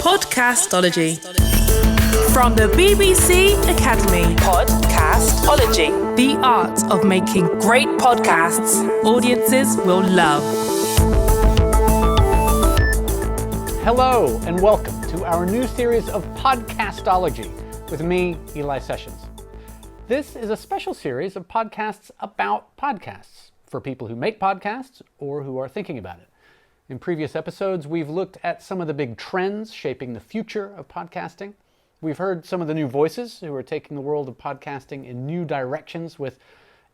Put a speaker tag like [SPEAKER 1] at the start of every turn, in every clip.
[SPEAKER 1] Podcastology. From the BBC Academy. Podcastology. The art of making great podcasts audiences will love.
[SPEAKER 2] Hello and welcome to our new series of Podcastology with me, Eli Sessions. This is a special series of podcasts about podcasts for people who make podcasts or who are thinking about it. In previous episodes, we've looked at some of the big trends shaping the future of podcasting. We've heard some of the new voices who are taking the world of podcasting in new directions with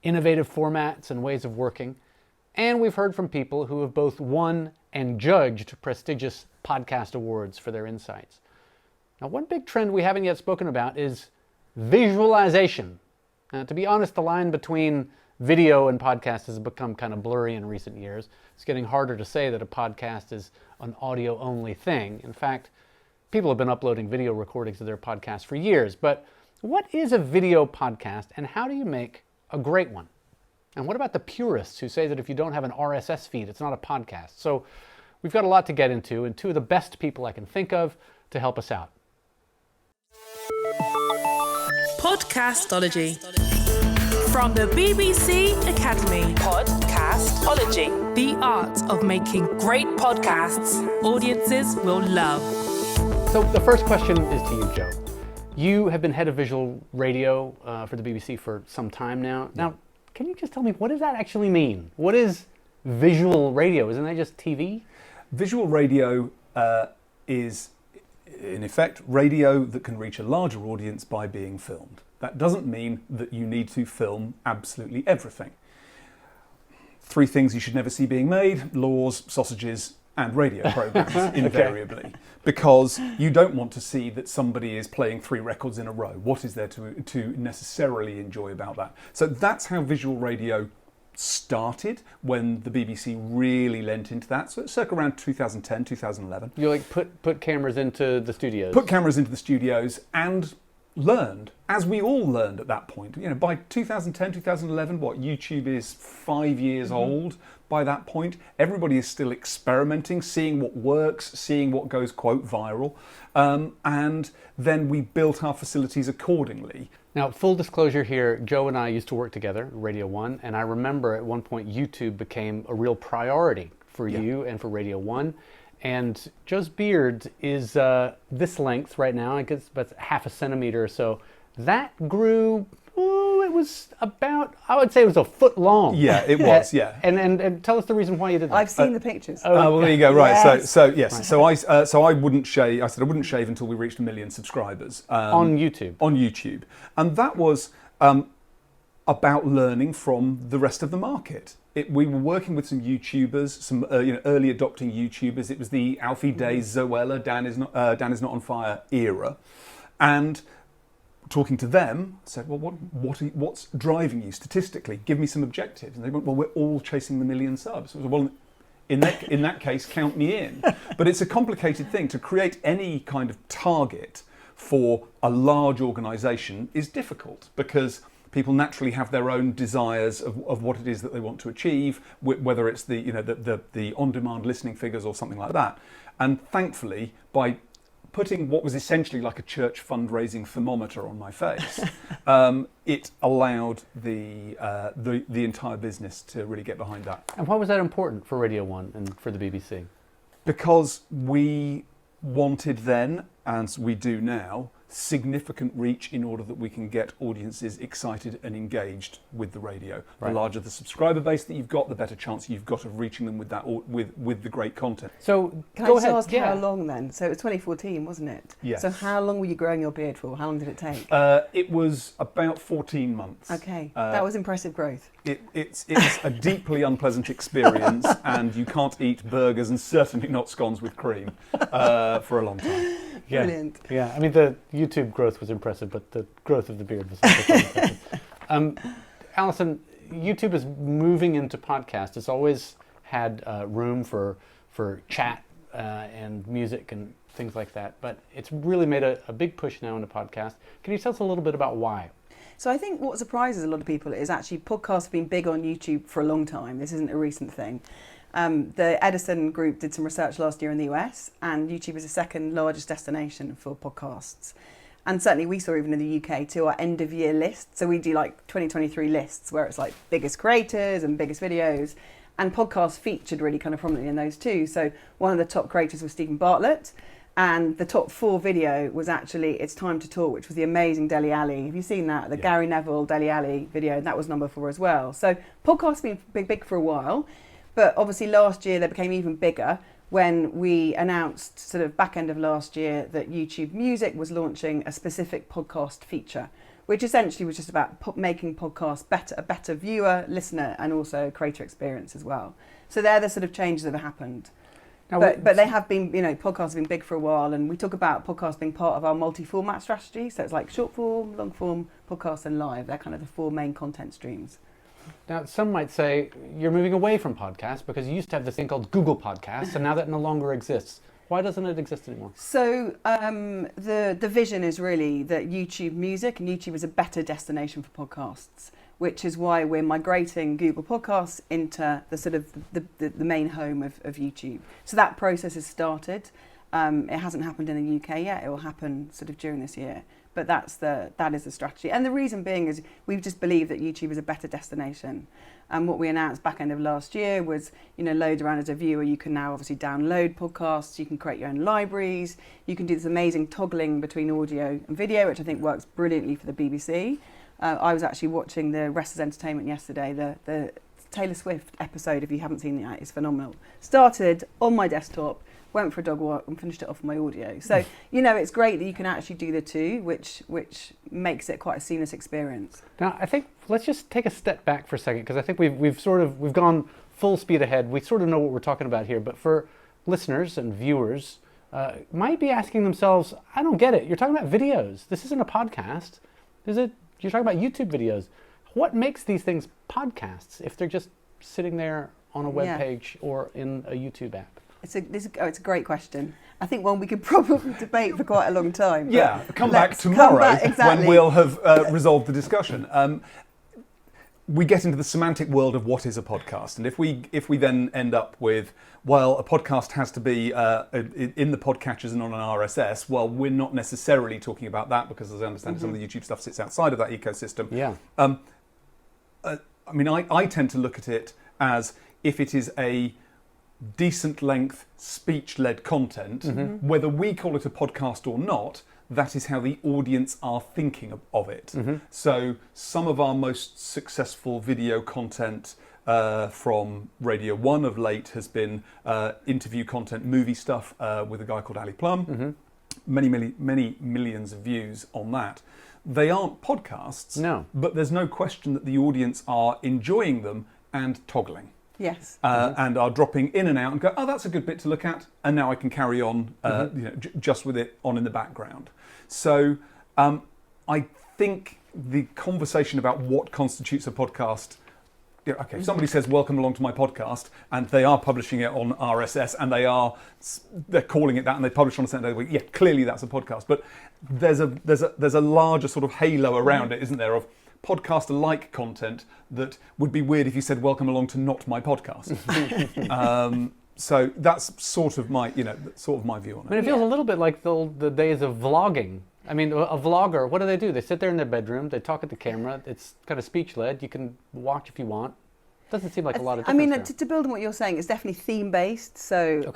[SPEAKER 2] innovative formats and ways of working. And we've heard from people who have both won and judged prestigious podcast awards for their insights. Now, one big trend we haven't yet spoken about is visualization. To be honest, the line between video and podcast has become kind of blurry in recent years. It's getting harder to say that a podcast is an audio-only thing. In fact, people have been uploading video recordings of their podcasts for years. But what is a video podcast and how do you make a great one? And what about the purists who say that if you don't have an RSS feed, it's not a podcast? So we've got a lot to get into, and two of the best people I can think of to help us out.
[SPEAKER 1] Podcastology. From the BBC Academy. Podcastology. The art of making great podcasts audiences will love.
[SPEAKER 2] So the first question is to you, Joe. You have been head of visual radio for the BBC for some time now. Now, can you just tell me, what does that actually mean? What is visual radio? Isn't that just TV?
[SPEAKER 3] Visual radio is, in effect, radio that can reach a larger audience by being filmed. That doesn't mean that you need to film absolutely everything. 3 things you should never see being made: laws, sausages, and radio programs, invariably. Because you don't want to see that somebody is playing 3 records in a row. What is there to necessarily enjoy about that? So that's how visual radio started, when the BBC really lent into that. So it's circa around 2010, 2011.
[SPEAKER 2] You put cameras into the studios?
[SPEAKER 3] Put cameras into the studios and learned, as we all learned at that point. You know, by 2010, 2011, YouTube is 5 years old. By that point, everybody is still experimenting, seeing what works, seeing what goes, quote, viral. And then we built our facilities accordingly.
[SPEAKER 2] Now, full disclosure here, Joe and I used to work together at Radio 1, and I remember at one point YouTube became a real priority for you and for Radio 1. And Joe's beard is this length right now. I guess about half a centimeter or so. That grew, it was about, I would say it was a foot long.
[SPEAKER 3] Yeah, it was, yeah.
[SPEAKER 2] And tell us the reason why you did that.
[SPEAKER 4] I've seen the pictures.
[SPEAKER 3] Well, there you go. Right.
[SPEAKER 4] Yes.
[SPEAKER 3] So I wouldn't shave. I said I wouldn't shave until we reached 1 million subscribers
[SPEAKER 2] on YouTube.
[SPEAKER 3] On YouTube, and that was about learning from the rest of the market. We were working with some YouTubers, some early adopting YouTubers. It was the Alfie Days, Zoella, Dan is not on fire era, and talking to them, I said, well, what's driving you statistically? Give me some objectives. And they went, well, we're all chasing the 1 million subs. I was, well, in that case, count me in. But it's a complicated thing. To create any kind of target for a large organisation is difficult, because people naturally have their own desires of what it is that they want to achieve, whether it's the on-demand listening figures or something like that. And thankfully, by putting what was essentially like a church fundraising thermometer on my face, it allowed the entire business to really get behind that.
[SPEAKER 2] And why was that important for Radio 1 and for the BBC?
[SPEAKER 3] Because we wanted then, as we do now, significant reach in order that we can get audiences excited and engaged with the radio.
[SPEAKER 2] Right.
[SPEAKER 3] The larger the subscriber base that you've got, the better chance you've got of reaching them with that with the great content.
[SPEAKER 2] So
[SPEAKER 4] Can
[SPEAKER 2] go
[SPEAKER 4] I just
[SPEAKER 2] ahead.
[SPEAKER 4] ask how long then? So it was 2014, wasn't it?
[SPEAKER 3] Yes.
[SPEAKER 4] So how long were you growing your beard for? How long did it take?
[SPEAKER 3] It was about 14 months.
[SPEAKER 4] Okay, that was impressive growth.
[SPEAKER 3] It's a deeply unpleasant experience, and you can't eat burgers and certainly not scones with cream for a long time.
[SPEAKER 2] Yeah.
[SPEAKER 4] Brilliant.
[SPEAKER 2] Yeah, I mean, the YouTube growth was impressive, but the growth of the beard was also impressive. Alison, YouTube is moving into podcast. It's always had room for chat and music and things like that, but it's really made a big push now into podcast. Can you tell us a little bit about why?
[SPEAKER 4] So I think what surprises a lot of people is actually podcasts have been big on YouTube for a long time. This isn't a recent thing. The Edison Group did some research last year in the US, and YouTube is the second largest destination for podcasts. And certainly we saw even in the UK too our end of year list. So we do like 2023 lists where it's like biggest creators and biggest videos. And podcasts featured really kind of prominently in those too. So one of the top creators was Stephen Bartlett. And the top 4 video was actually It's Time to Talk, which was the amazing Dele Alli. Have you seen that? The Gary Neville, Dele Alli video, and that was number 4 as well. So podcasts have been big for a while. But obviously last year they became even bigger when we announced sort of back end of last year that YouTube Music was launching a specific podcast feature, which essentially was just about making podcasts a better viewer, listener, and also creator experience as well. So they're the sort of changes that have happened. Now, but they have been, podcasts have been big for a while, and we talk about podcasts being part of our multi-format strategy. So it's like short form, long form, podcast, and live. They're kind of the 4 main content streams.
[SPEAKER 2] Now, some might say you're moving away from podcasts because you used to have this thing called Google Podcasts, and now that no longer exists. Why doesn't it exist anymore?
[SPEAKER 4] So the vision is really that YouTube Music and YouTube is a better destination for podcasts, which is why we're migrating Google Podcasts into the sort of the main home of YouTube. So that process has started. It hasn't happened in the UK yet. It will happen sort of during this year. But that is the strategy. And the reason being is we just believe that YouTube is a better destination. And what we announced back end of last year was, loads around as a viewer, you can now obviously download podcasts, you can create your own libraries, you can do this amazing toggling between audio and video, which I think works brilliantly for the BBC. I was actually watching the Rest is Entertainment yesterday. The Taylor Swift episode, if you haven't seen it yet, is phenomenal. Started on my desktop, went for a dog walk and finished it off on my audio. So, it's great that you can actually do the two, which makes it quite a seamless experience.
[SPEAKER 2] Now, I think let's just take a step back for a second, because I think we've gone full speed ahead. We sort of know what we're talking about here, but for listeners and viewers, might be asking themselves, I don't get it. You're talking about videos. This isn't a podcast. Is it? You're talking about YouTube videos. What makes these things podcasts if they're just sitting there on a web page or in a YouTube app?
[SPEAKER 4] It's a great question. I think one we could probably debate for quite a long time.
[SPEAKER 3] Yeah, come back tomorrow when we'll have resolved the discussion. We get into the semantic world of what is a podcast, and if we then end up with, well, a podcast has to be in the podcatchers and on an RSS. Well, we're not necessarily talking about that because, as I understand, some of the YouTube stuff sits outside of that ecosystem.
[SPEAKER 2] Yeah.
[SPEAKER 3] I tend to look at it as if it is a decent length speech-led content, whether we call it a podcast or not, that is how the audience are thinking of it. So some of our most successful video content from Radio 1 of late has been interview content, movie stuff with a guy called Ali Plum. Many millions of views on that. They aren't podcasts,
[SPEAKER 2] no,
[SPEAKER 3] but there's no question that the audience are enjoying them and toggling.
[SPEAKER 4] Yes.
[SPEAKER 3] And are dropping in and out and go, oh, that's a good bit to look at, and now I can carry on just with it on in the background. So I think the conversation about what constitutes a podcast, if somebody says, welcome along to my podcast, and they are publishing it on RSS, and they're calling it that, and they publish on a certain day, yeah, clearly that's a podcast. But there's a larger sort of halo around it, isn't there, of podcaster-like content that would be weird if you said, welcome along to not my podcast. So that's sort of my view on it.
[SPEAKER 2] I mean, it feels a little bit like the days of vlogging. I mean, a vlogger, what do? They sit there in their bedroom, they talk at the camera, it's kind of speech-led, you can watch if you want. Doesn't seem like a lot of difference.
[SPEAKER 4] I mean, to build on what you're saying, it's definitely theme-based, so,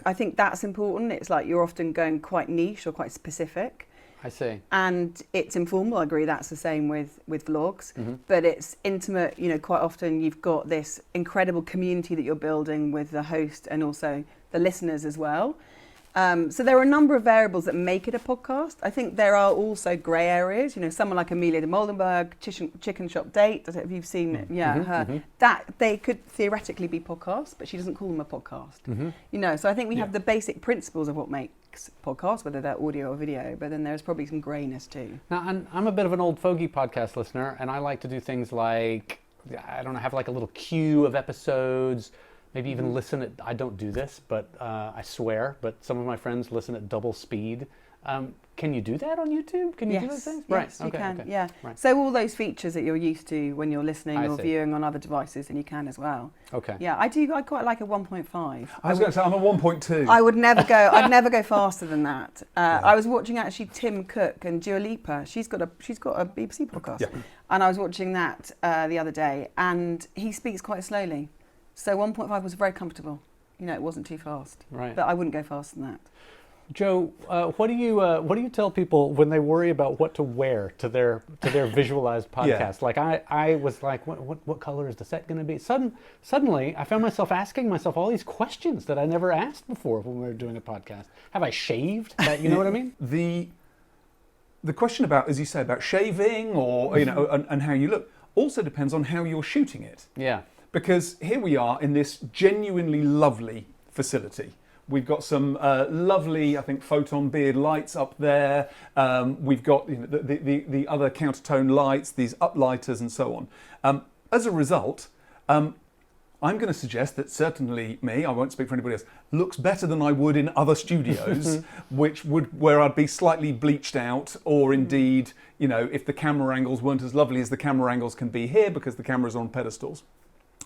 [SPEAKER 4] I think that's important. It's like you're often going quite niche or quite specific.
[SPEAKER 2] I see.
[SPEAKER 4] And it's informal, I agree, that's the same with vlogs, but it's intimate, quite often you've got this incredible community that you're building with the host and also the listeners as well. So there are a number of variables that make it a podcast. I think there are also grey areas, someone like Amelia de Moldenberg, Chicken Shop Date, if you've seen her, that they could theoretically be podcasts, but she doesn't call them a podcast. So I think we have the basic principles of what makes podcasts, whether they're audio or video, but then there's probably some greyness too.
[SPEAKER 2] Now, I'm a bit of an old fogey podcast listener, and I like to do things like, I don't know, have like a little queue of episodes, maybe even listen at, I don't do this, but I swear, but some of my friends listen at double speed. Can you do that on YouTube? Can you do those things?
[SPEAKER 4] Yes,
[SPEAKER 2] right.
[SPEAKER 4] you can.
[SPEAKER 2] Okay.
[SPEAKER 4] Yeah.
[SPEAKER 2] Right.
[SPEAKER 4] So all those features that you're used to when you're listening
[SPEAKER 2] I
[SPEAKER 4] or
[SPEAKER 2] see.
[SPEAKER 4] viewing on other devices, and you can as well.
[SPEAKER 2] Okay.
[SPEAKER 4] Yeah, I do. I quite like a 1.5.
[SPEAKER 3] I was going to say I'm a 1.2.
[SPEAKER 4] I would never go. I'd never go faster than that. I was watching actually Tim Cook and Dua Lipa. She's got a BBC podcast, and I was watching that the other day, and he speaks quite slowly, so 1.5 was very comfortable. You know, it wasn't too fast.
[SPEAKER 2] Right.
[SPEAKER 4] But I wouldn't go faster than that.
[SPEAKER 2] Joe, what do you tell people when they worry about what to wear to their visualized podcast? Like I was like, what color is the set going to be? Suddenly, I found myself asking myself all these questions that I never asked before when we were doing a podcast. Have I shaved? You know what I mean?
[SPEAKER 3] The question about, as you say, about shaving or and how you look also depends on how you're shooting it.
[SPEAKER 2] Yeah.
[SPEAKER 3] Because here we are in this genuinely lovely facility. We've got some lovely, I think, photon beard lights up there. We've got the other countertone lights, these uplighters and so on. As a result, I'm going to suggest that certainly me, I won't speak for anybody else, looks better than I would in other studios, where I'd be slightly bleached out, or indeed, if the camera angles weren't as lovely as the camera angles can be here because the camera's on pedestals.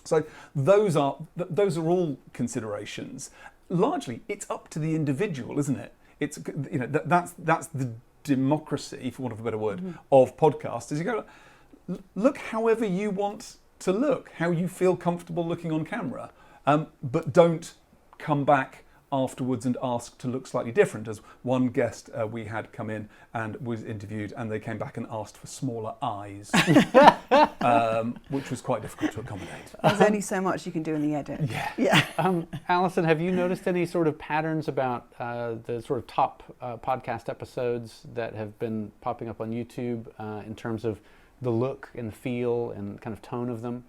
[SPEAKER 3] So those are all considerations. Largely, it's up to the individual, isn't it? It's that's the democracy, for want of a better word, of podcasts. Is you go look however you want to look, how you feel comfortable looking on camera, but don't come back afterwards and ask to look slightly different. As one guest we had come in and was interviewed, and they came back and asked for smaller eyes, which was quite difficult to accommodate.
[SPEAKER 4] There's only so much you can do in the edit. Yeah.
[SPEAKER 2] Alison, have you noticed any sort of patterns about the sort of top podcast episodes that have been popping up on YouTube in terms of the look and feel and kind of tone of them?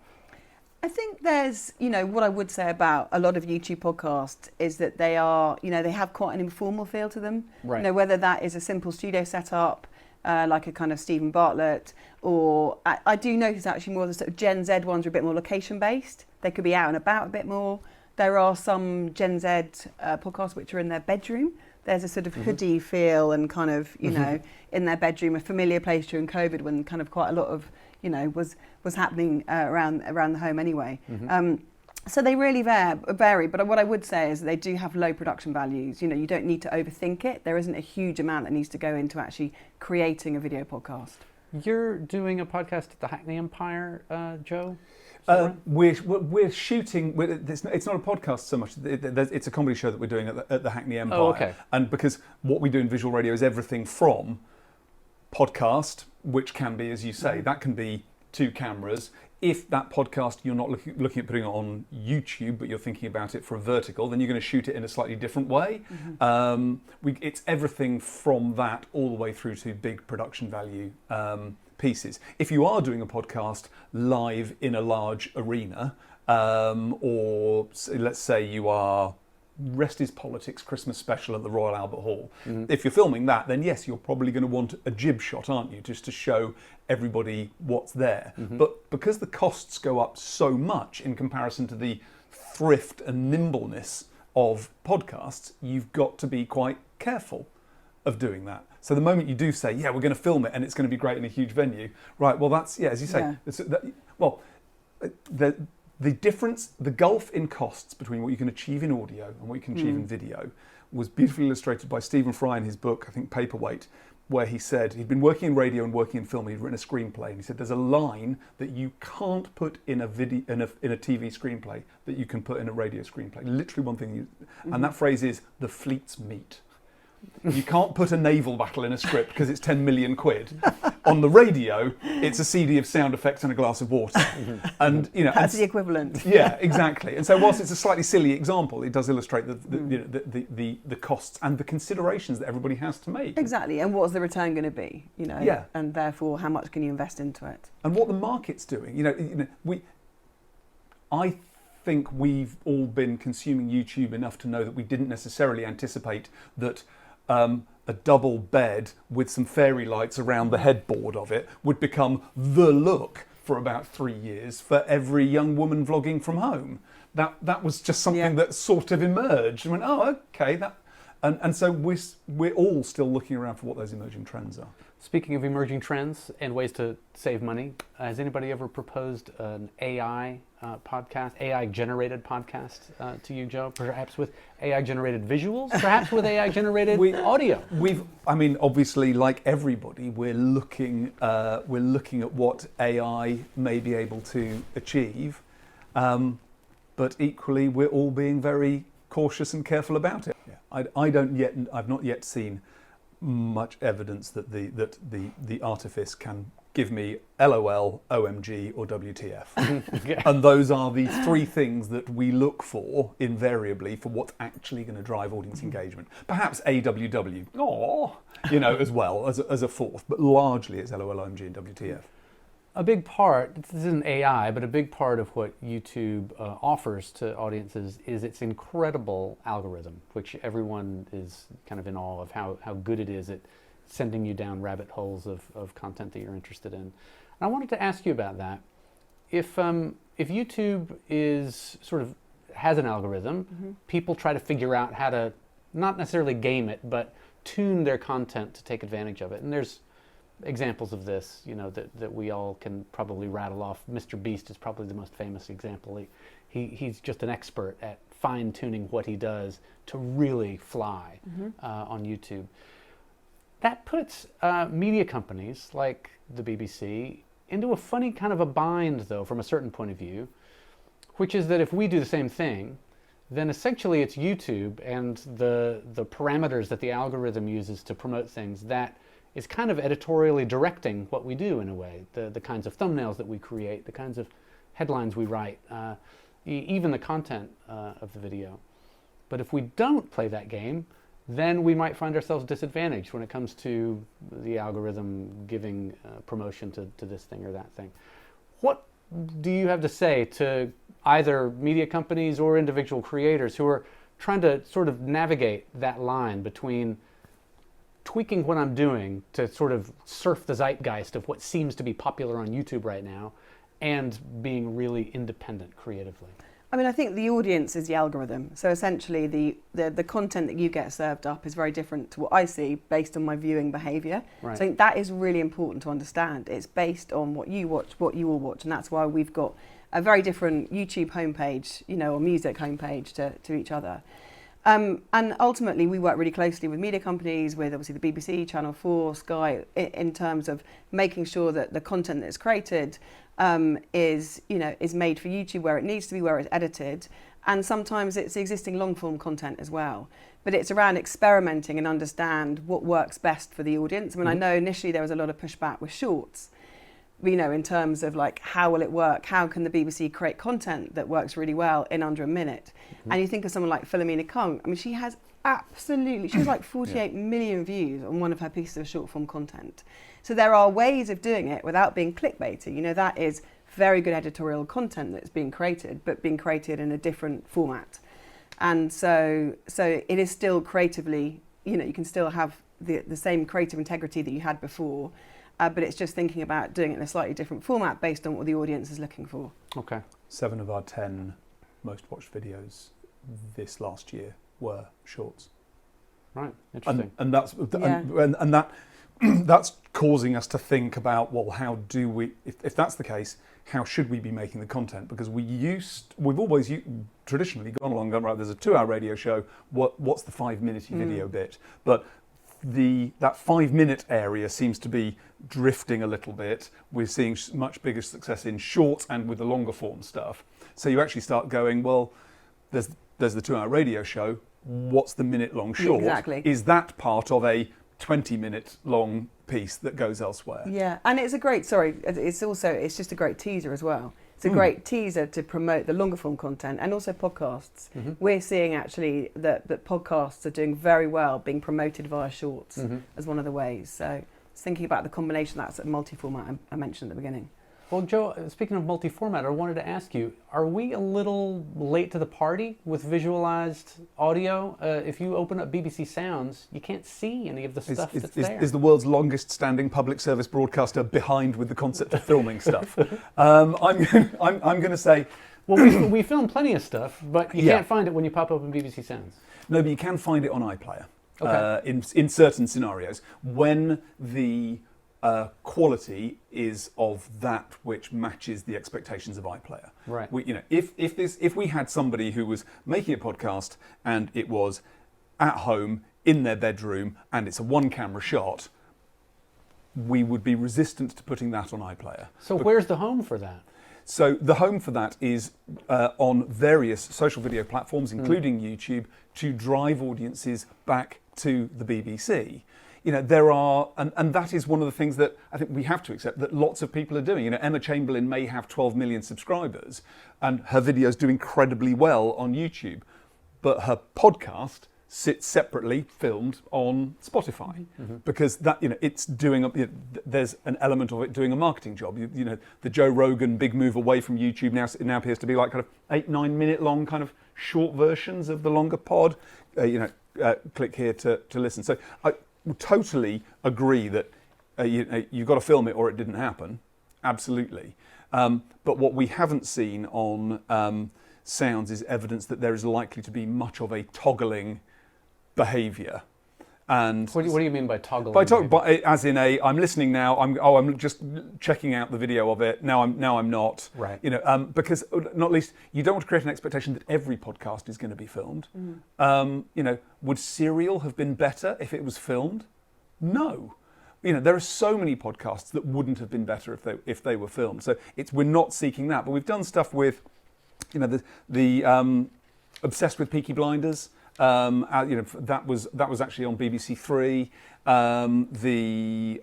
[SPEAKER 4] I think there's, what I would say about a lot of YouTube podcasts is that they are, they have quite an informal feel to them.
[SPEAKER 2] Right.
[SPEAKER 4] Whether that is a simple studio setup, like a kind of Stephen Bartlett, or I do notice actually more of the sort of Gen Z ones are a bit more location based. They could be out and about a bit more. There are some Gen Z podcasts which are in their bedroom. There's a sort of hoodie feel and kind of, in their bedroom, a familiar place during COVID when kind of quite a lot of, was happening around the home anyway. So they really vary, but what I would say is that they do have low production values. You don't need to overthink it. There isn't a huge amount that needs to go into actually creating a video podcast.
[SPEAKER 2] You're doing a podcast at the Hackney Empire, Joe?
[SPEAKER 3] We're shooting. It's not a podcast so much. It's a comedy show that we're doing at the Hackney Empire.
[SPEAKER 2] Oh, okay.
[SPEAKER 3] And because what we do in visual radio is everything from podcast, which can be, as you say, that can be 2 cameras. If that podcast you're not looking at putting it on YouTube, but you're thinking about it for a vertical, then you're going to shoot it in a slightly different way. It's everything from that all the way through to big production value pieces. If you are doing a podcast live in a large arena, or let's say you are Rest is Politics Christmas special at the Royal Albert Hall. If you're filming that, then yes, you're probably going to want a jib shot, aren't you, just to show everybody what's there. But because the costs go up so much in comparison to the thrift and nimbleness of podcasts, you've got to be quite careful of doing that. So the moment you do say, we're going to film it and it's going to be great in a huge venue, right, well that's, as you say, the difference, the gulf in costs between what you can achieve in audio and what you can achieve in video was beautifully illustrated by Stephen Fry in his book, I think Paperweight, where he said he'd been working in radio and working in film. He'd written a screenplay, and he said there's a line that you can't put in a video in a TV screenplay that you can put in a radio screenplay. Literally one thing, and that phrase is the fleets meet. You can't put a naval battle in a script because it's 10 million quid. On the radio, it's a CD of sound effects and a glass of water. And
[SPEAKER 4] that's the equivalent.
[SPEAKER 3] Yeah, exactly. And so whilst it's a slightly silly example, it does illustrate the costs and the considerations that everybody has to make.
[SPEAKER 4] Exactly. And what's the return going to be? And therefore how much can you invest into it? And
[SPEAKER 3] what the market's doing. I think we've all been consuming YouTube enough to know that we didn't necessarily anticipate that a double bed with some fairy lights around the headboard of it would become the look for about 3 years for every young woman vlogging from home. that was just something that sort of emerged and went, oh, okay, and so we're all still looking around for what those emerging trends are.
[SPEAKER 2] Speaking of emerging trends and ways to save money, has anybody ever proposed an AI podcast, AI-generated podcast to you, Joe? Perhaps with AI-generated visuals? Perhaps with AI-generated audio?
[SPEAKER 3] Obviously, like everybody, we're looking at what AI may be able to achieve, but equally, we're all being very cautious and careful about it. Yeah. I've not yet seen much evidence that the artifice can give me LOL, OMG, or WTF.
[SPEAKER 2] Yeah.
[SPEAKER 3] And those are the three things that we look for invariably for what's actually going to drive audience engagement. Perhaps AWW, as well as a fourth, but largely it's LOL, OMG, and WTF.
[SPEAKER 2] A big part, this isn't AI, but a big part of what YouTube offers to audiences is its incredible algorithm, which everyone is kind of in awe of how good it is at sending you down rabbit holes of content that you're interested in. And I wanted to ask you about that. If YouTube has an algorithm, people try to figure out how to not necessarily game it, but tune their content to take advantage of it. And there's examples of this, that we all can probably rattle off. Mr. Beast is probably the most famous example. He's just an expert at fine-tuning what he does to really fly on YouTube. That puts media companies like the BBC into a funny kind of a bind, though, from a certain point of view, which is that if we do the same thing, then essentially it's YouTube and the parameters that the algorithm uses to promote things that is kind of editorially directing what we do in a way, the kinds of thumbnails that we create, the kinds of headlines we write, even the content of the video. But if we don't play that game, then we might find ourselves disadvantaged when it comes to the algorithm giving promotion to this thing or that thing. What do you have to say to either media companies or individual creators who are trying to sort of navigate that line between tweaking what I'm doing to sort of surf the zeitgeist of what seems to be popular on YouTube right now and being really independent creatively?
[SPEAKER 4] I think the audience is the algorithm. So essentially the content that you get served up is very different to what I see based on my viewing behaviour.
[SPEAKER 2] Right.
[SPEAKER 4] So I think that is really important to understand. It's based on what you watch, what you will watch, and that's why we've got a very different YouTube homepage, or music homepage to each other. And ultimately, we work really closely with media companies, with obviously the BBC, Channel 4, Sky, in terms of making sure that the content that's created is made for YouTube where it needs to be, where it's edited. And sometimes it's the existing long-form content as well. But it's around experimenting and understand what works best for the audience. I know initially there was a lot of pushback with shorts, in terms of like, how will it work? How can the BBC create content that works really well in under a minute? And you think of someone like Philomena Kung. She has like 48 million views on one of her pieces of short form content. So there are ways of doing it without being clickbaity. That is very good editorial content that's being created, but being created in a different format. And so it is still creatively, you can still have the same creative integrity that you had before, but it's just thinking about doing it in a slightly different format based on what the audience is looking for.
[SPEAKER 2] Okay.
[SPEAKER 3] 7 of our 10 most watched videos this last year were shorts.
[SPEAKER 2] Right. Interesting.
[SPEAKER 3] And that's and that's causing us to think about, well, how do we, if that's the case, how should we be making the content? Because we've always traditionally gone along, right, there's a 2-hour radio show, what's the 5-minute video bit? But that 5-minute area seems to be drifting a little bit. We're seeing much bigger success in shorts and with the longer form stuff. So you actually start going, well, there's the 2-hour radio show, what's the minute-long short?
[SPEAKER 4] Exactly.
[SPEAKER 3] Is that part of a 20-minute long piece that goes elsewhere?
[SPEAKER 4] Yeah, and it's it's just a great teaser as well. It's a great teaser to promote the longer form content and also podcasts. We're seeing actually that podcasts are doing very well being promoted via shorts as one of the ways. So it's thinking about the combination, that's a multi-format I mentioned at the beginning.
[SPEAKER 2] Well, Joe, speaking of multi-format, I wanted to ask you, are we a little late to the party with visualized audio? If you open up BBC Sounds, you can't see any of the stuff that's there.
[SPEAKER 3] Is the world's longest standing public service broadcaster behind with the concept of filming stuff? I'm going to say
[SPEAKER 2] Well, we film plenty of stuff, but you
[SPEAKER 3] Yeah.
[SPEAKER 2] can't find it when you pop open BBC Sounds.
[SPEAKER 3] No, but you can find it on iPlayer.
[SPEAKER 2] Okay.
[SPEAKER 3] In certain scenarios, when the quality is of that which matches the expectations of iPlayer.
[SPEAKER 2] Right.
[SPEAKER 3] If we had somebody who was making a podcast and it was at home in their bedroom and it's a one-camera shot, we would be resistant to putting that on iPlayer.
[SPEAKER 2] So where's the home for that?
[SPEAKER 3] So the home for that is on various social video platforms, including YouTube, to drive audiences back to the BBC. There are, and that is one of the things that I think we have to accept that lots of people are doing. Emma Chamberlain may have 12 million subscribers and her videos do incredibly well on YouTube, but her podcast sits separately filmed on Spotify because that it's doing there's an element of it doing a marketing job. The Joe Rogan big move away from YouTube now appears to be like kind of 8-9 minute long kind of short versions of the longer pod. Click here to listen. So I totally agree that you've got to film it or it didn't happen. Absolutely. But what we haven't seen on Sounds is evidence that there is likely to be much of a toggling behaviour. And
[SPEAKER 2] What do you mean by toggling?
[SPEAKER 3] As in I'm listening now. I'm just checking out the video of it. Now I'm not.
[SPEAKER 2] Right.
[SPEAKER 3] Because not least you don't want to create an expectation that every podcast is going to be filmed. Would Serial have been better if it was filmed? No. There are so many podcasts that wouldn't have been better if they were filmed. So we're not seeking that. But we've done stuff with, the Obsessed with Peaky Blinders. That was actually on BBC Three. The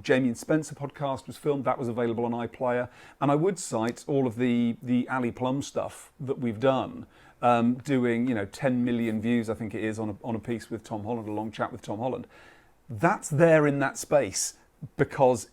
[SPEAKER 3] Jamie and Spencer podcast was filmed. That was available on iPlayer. And I would cite all of the Ali Plum stuff that we've done, doing 10 million views, I think it is, on a piece with Tom Holland, a long chat with Tom Holland. That's there in that space because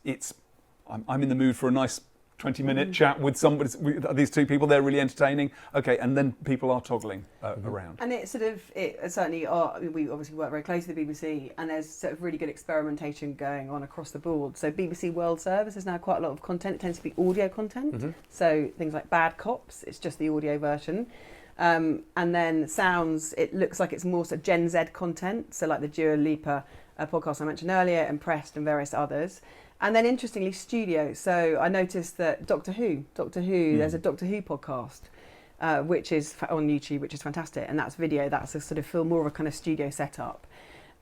[SPEAKER 3] I'm in the mood for a nice 20-minute chat with somebody, with these two people. They're really entertaining. Okay, and then people are toggling around.
[SPEAKER 4] And it certainly are. We obviously work very closely with the BBC, and there's sort of really good experimentation going on across the board. So BBC World Service is now quite a lot of content. It tends to be audio content. So things like Bad Cops, it's just the audio version. And then Sounds, it looks like it's more sort of Gen Z content. So like the Dua Lipa podcast I mentioned earlier, Impressed, and various others. And then interestingly, studio. So I noticed that Doctor Who, there's a Doctor Who podcast, which is on YouTube, which is fantastic. And that's video, that's a sort of more of a kind of studio setup.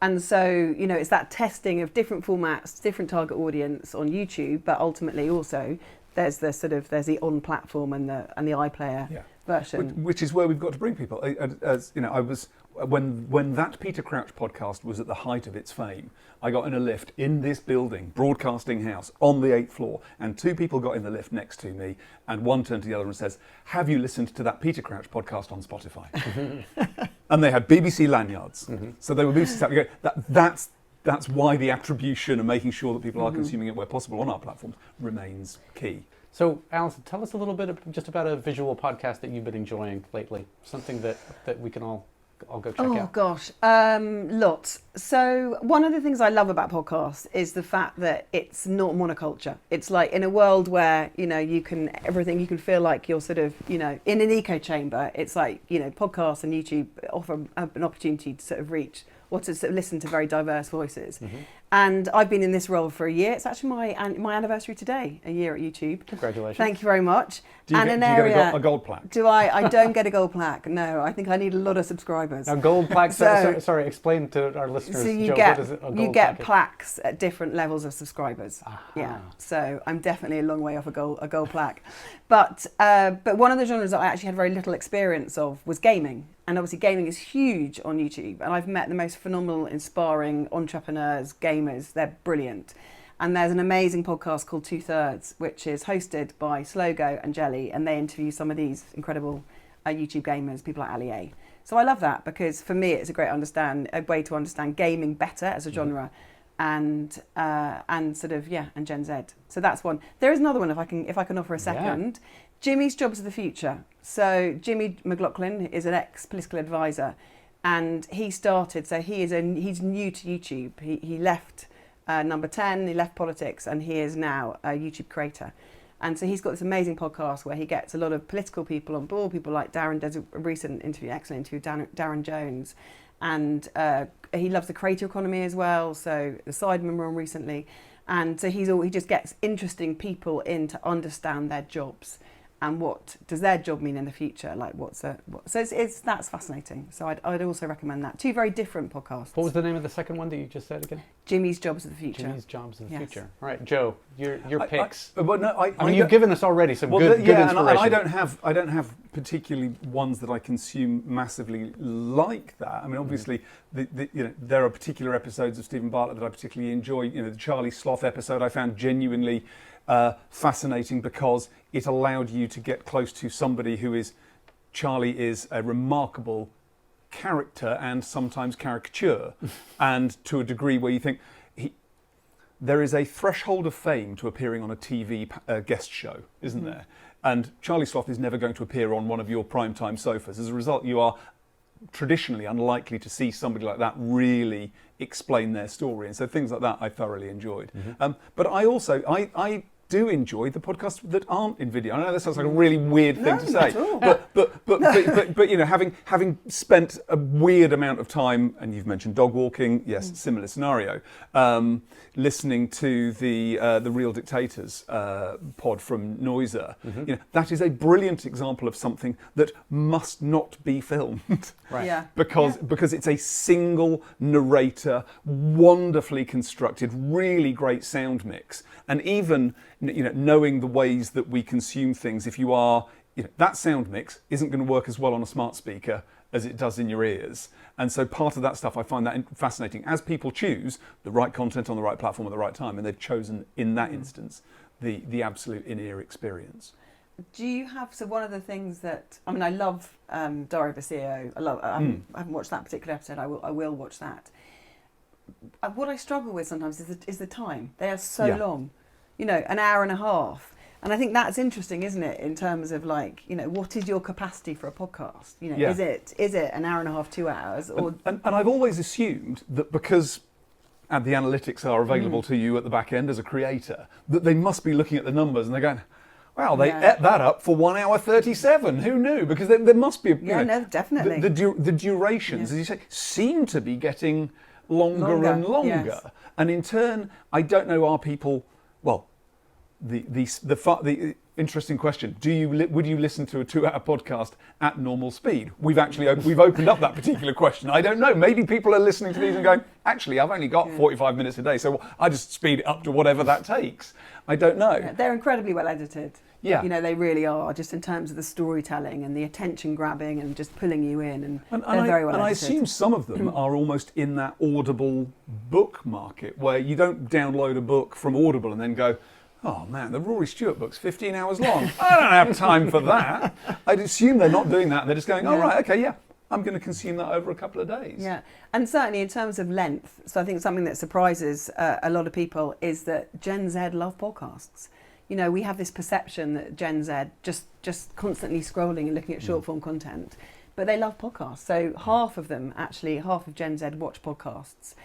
[SPEAKER 4] And so, it's that testing of different formats, different target audience on YouTube, but ultimately also there's the on platform and the iPlayer version.
[SPEAKER 3] Which is where we've got to bring people. As I was, when that Peter Crouch podcast was at the height of its fame, I got in a lift in this building, broadcasting house, on the 8th floor, and two people got in the lift next to me, and one turned to the other and says, "Have you listened to that Peter Crouch podcast on Spotify?" And they had BBC lanyards. So they were BBC. That's why the attribution and making sure that people are consuming it where possible on our platforms remains key.
[SPEAKER 2] So, Alison, tell us a little bit just about a visual podcast that you've been enjoying lately. Something that we can all go check out.
[SPEAKER 4] Oh gosh, lots. So one of the things I love about podcasts is the fact that it's not monoculture. It's like in a world where you can feel like you're sort of in an echo chamber. It's like podcasts and YouTube offer an opportunity to sort of reach or to sort of listen to very diverse voices. And I've been in this role for a year. It's actually my anniversary today, a year at YouTube.
[SPEAKER 2] Congratulations.
[SPEAKER 4] Thank you very much.
[SPEAKER 3] Do you get a gold plaque?
[SPEAKER 4] Do I? I don't get a gold plaque. No, I think I need a lot of subscribers.
[SPEAKER 2] A gold plaque. Sorry, explain to our listeners.
[SPEAKER 4] So you get plaques at different levels of subscribers. Yeah. So I'm definitely a long way off a gold plaque. But one of the genres that I actually had very little experience of was gaming. And obviously gaming is huge on YouTube. And I've met the most phenomenal, inspiring entrepreneurs, gamers. They're brilliant. And there's an amazing podcast called 2/3, which is hosted by Slogo and Jelly. And they interview some of these incredible YouTube gamers, people like Ali A. So I love that because for me, it's a great way to understand gaming better as a genre. And sort of and Gen Z. So that's one. There is another one if I can offer a second. Yeah. Jimmy's Jobs of the Future. So Jimmy McLaughlin is an ex-political advisor, and he started. So he's new to YouTube. He left Number 10. He left politics, and he is now a YouTube creator. And so he's got this amazing podcast where he gets a lot of political people on board, people like Darren. There's a recent interview, excellent interview, Darren Jones. And he loves the creator economy as well. So the Sidemen were on recently. And so he just gets interesting people in to understand their jobs and what does their job mean in the future. Like so that's fascinating. So I'd also recommend that. Two very different podcasts.
[SPEAKER 2] What was the name of the second one that you just said again?
[SPEAKER 4] Jimmy's Jobs of the Future.
[SPEAKER 2] Jimmy's Jobs of the Future. All right, Joe, your picks.
[SPEAKER 3] I mean,
[SPEAKER 2] you've given us already some good inspiration.
[SPEAKER 3] And I don't have particularly ones that I consume massively like that. I mean, obviously, there are particular episodes of Stephen Bartlett that I particularly enjoy. The Charlie Sloth episode I found genuinely fascinating because it allowed you to get close to somebody Charlie is a remarkable character and sometimes caricature, and to a degree where you think there is a threshold of fame to appearing on a TV guest show, isn't there? And Charlie Sloth is never going to appear on one of your primetime sofas. As a result, you are traditionally unlikely to see somebody like that really explain their story. And so things like that I thoroughly enjoyed. But I do enjoy the podcasts that aren't in video. I know that sounds like a really weird thing to say, but having spent a weird amount of time, and you've mentioned dog walking, yes, similar scenario, listening to the Real Dictators pod from Noiser, that is a brilliant example of something that must not be filmed,
[SPEAKER 2] right?
[SPEAKER 4] Yeah.
[SPEAKER 3] Because it's a single narrator, wonderfully constructed, really great sound mix, and even knowing the ways that we consume things, if you are, that sound mix isn't going to work as well on a smart speaker as it does in your ears. And so part of that stuff, I find that fascinating as people choose the right content on the right platform at the right time, and they've chosen, in that instance, the absolute in-ear experience.
[SPEAKER 4] Do you have, so one of the things that, I mean, I love Dario Basilio. I haven't watched that particular episode. I will watch that. What I struggle with sometimes is the time. They are so long. An hour and a half. And I think that's interesting, isn't it? In terms of what is your capacity for a podcast? Is it an hour and a half, 2 hours? Or
[SPEAKER 3] and I've always assumed that because the analytics are available to you at the back end as a creator, that they must be looking at the numbers and they're going, wow, they ate that up for 1 hour 37. Who knew? Because there must be
[SPEAKER 4] definitely.
[SPEAKER 3] The durations, as you say, seem to be getting longer and longer.
[SPEAKER 4] Yes.
[SPEAKER 3] And in turn, I don't know, are people, well, the interesting question: would you listen to a 2-hour podcast at normal speed? We've opened up that particular question. I don't know. Maybe people are listening to these and going, actually, I've only got 45 minutes a day, so I just speed it up to whatever that takes. I don't know.
[SPEAKER 4] Yeah, they're incredibly well edited.
[SPEAKER 3] Yeah.
[SPEAKER 4] They really are, just in terms of the storytelling and the attention grabbing and just pulling you in, and they're very well edited.
[SPEAKER 3] And I assume some of them are almost in that Audible book market, where you don't download a book from Audible and then go, oh man, the Rory Stewart book's 15 hours long. I don't have time for that. I'd assume they're not doing that. They're just going, I'm going to consume that over a couple of days.
[SPEAKER 4] Yeah, and certainly in terms of length, so I think something that surprises a lot of people is that Gen Z love podcasts. We have this perception that Gen Z just constantly scrolling and looking at short form content, but they love podcasts. So half of Gen Z watch podcasts.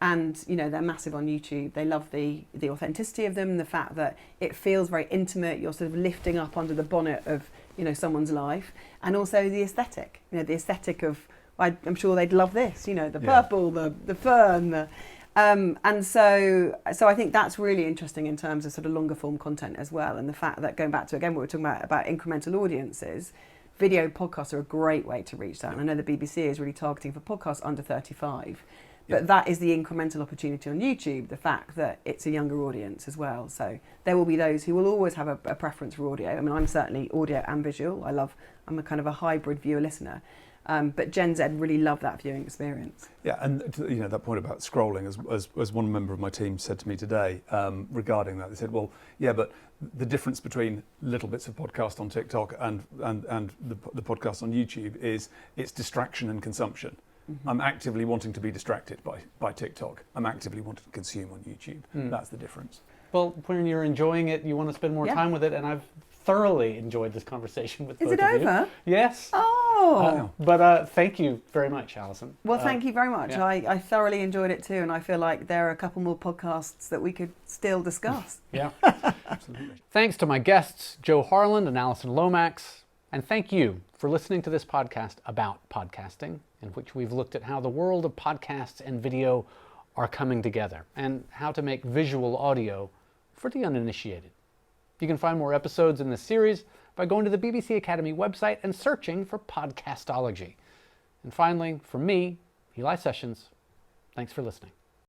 [SPEAKER 4] And, they're massive on YouTube. They love the authenticity of them, the fact that it feels very intimate. You're sort of lifting up under the bonnet of, someone's life. And also the aesthetic, the aesthetic of, I'm sure they'd love this, the purple, the fern. And so I think that's really interesting in terms of sort of longer form content as well. And the fact that, going back to, again, what we were talking about incremental audiences, video podcasts are a great way to reach that. And I know the BBC is really targeting for podcasts under 35. But that is the incremental opportunity on YouTube, the fact that it's a younger audience as well. So there will be those who will always have a preference for audio. I mean, I'm certainly audio and visual. I'm a kind of a hybrid viewer listener. But Gen Z really love that viewing experience.
[SPEAKER 3] Yeah, and that point about scrolling, as one member of my team said to me today regarding that, they said, well, yeah, but the difference between little bits of podcast on TikTok and the podcast on YouTube is it's distraction and consumption. Mm-hmm. I'm actively wanting to be distracted by TikTok. I'm actively wanting to consume on YouTube. That's the difference.
[SPEAKER 2] Well, when you're enjoying it, you want to spend more time with it, and I've thoroughly enjoyed this conversation with both of you.
[SPEAKER 4] Is it over?
[SPEAKER 2] Yes.
[SPEAKER 4] Oh, Oh.
[SPEAKER 2] But thank you very much, Alison.
[SPEAKER 4] Well, thank you very much.
[SPEAKER 2] yeah.
[SPEAKER 4] I thoroughly enjoyed it too, and I feel like there are a couple more podcasts that we could still discuss.
[SPEAKER 2] Yeah, absolutely. Thanks to my guests, Joe Harland and Alison Lomax. And thank you for listening to this podcast about podcasting, in which we've looked at how the world of podcasts and video are coming together and how to make visual audio for the uninitiated. You can find more episodes in this series by going to the BBC Academy website and searching for Podcastology. And finally, from me, Eli Sessions, thanks for listening.